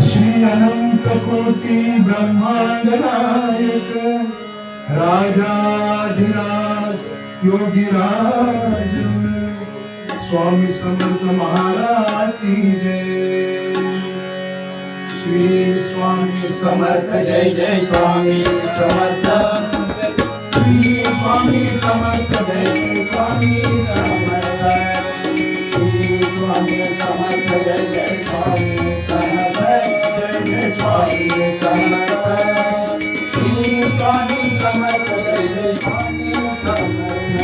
श्री अनंत कोटी ब्रह्मांड नायक राजाधिराज योगीराज स्वामी समर्थ महाराज की जय। श्री स्वामी समर्थ जय जय स्वामी समर्थ। श्री स्वामी समर्थ जय जय स्वामी समर्थ। श्री स्वामी समर्थ जय जय स्वामी समर्थ। जय जय स्वामी समर्थ। श्री स्वामी समर्थ जय जय स्वामी समर्थ।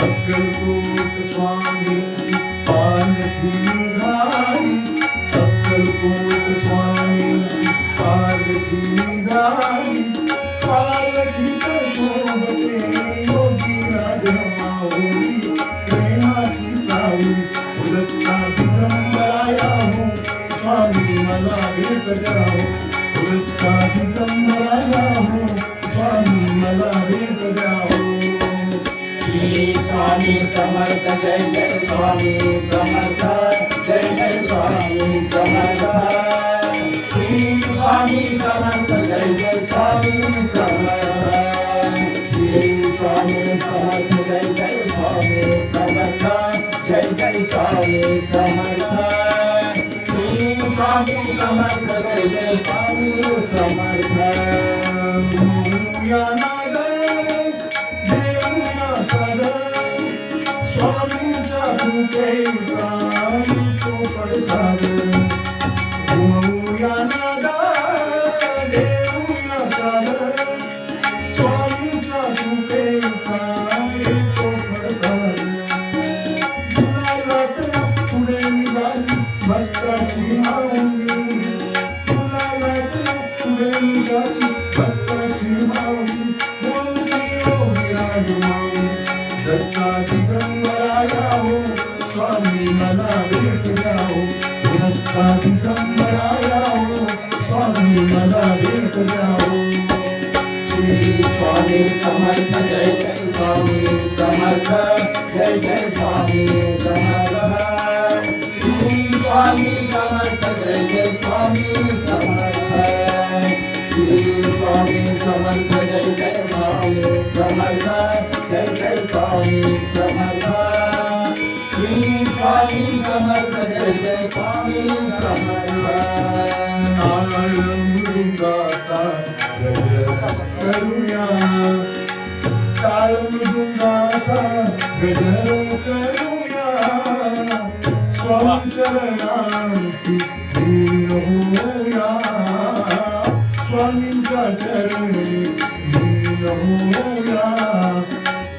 अक्कलकोट स्वामी पालकी निघाली। अक्कलकोट स्वामी पालकी निघाली। पालकीत शोभते योगीराज माऊली। प्रेमाची सावली उलटता दिगंबराया हो स्वामी मला भेट द्यावो। उलटता दिगंबराया हो स्वामी मला भेट द्यावो। श्री स्वामी समर्थ जय जय स्वामी समर्थ। जय जय स्वामी समर्थ। श्री स्वामी समर्थ जय जय स्वामी समर्थ। श्री स्वामी समर्थ जय जय स्वामी समर्थ। जय जय स्वामी समर्थ। श्री स्वामी समर्थ जय जय स्वामी समर्थ। या नाद देऊया सद स्वामींच्या कृपेचा तो पडसाद। घुमवूया नादा देऊया साद स्वामींच्या कृपेचा तो पडसाद। तुला पुढे निघाली भक्ताची माऊली। तुला पुढे निघाली भक्ताची माऊली। बोलती योगीराज माऊली। दत्ता दिगंबराया हो स्वामी मला भेट द्यावो। दत्ता दिगंबराया हो स्वामी मला भेट द्यावो। श्री स्वामी समर्थ जय जय स्वामी समर्थ। जय जय स्वामी समर्थ। श्री स्वामी समर्थ जय जय स्वामी समर्थ। श्री स्वामी समर्थ जय जय स्वामी समर्थ। जय जय स्वामी समर्थ। श्री स्वामी समर्थ जय जय स्वामी समर्थ। नारळ मृदुंगाचा गजर करूया। टाळ मृदुंगाचा गजर करूया। स्वामी चरणांची लीन होऊया। स्वामींच्या चरणी लीन होऊया।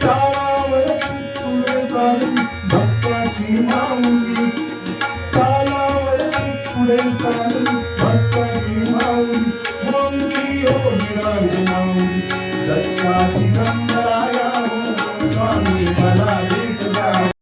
तालावरती पुढे चालली भक्ताची माऊली। तालावरती पुढे चालली भक्ताची माऊली। बोलती योगीराज माऊली। दत्ता दिगंबराया हो स्वामी मला भेट द्यावो।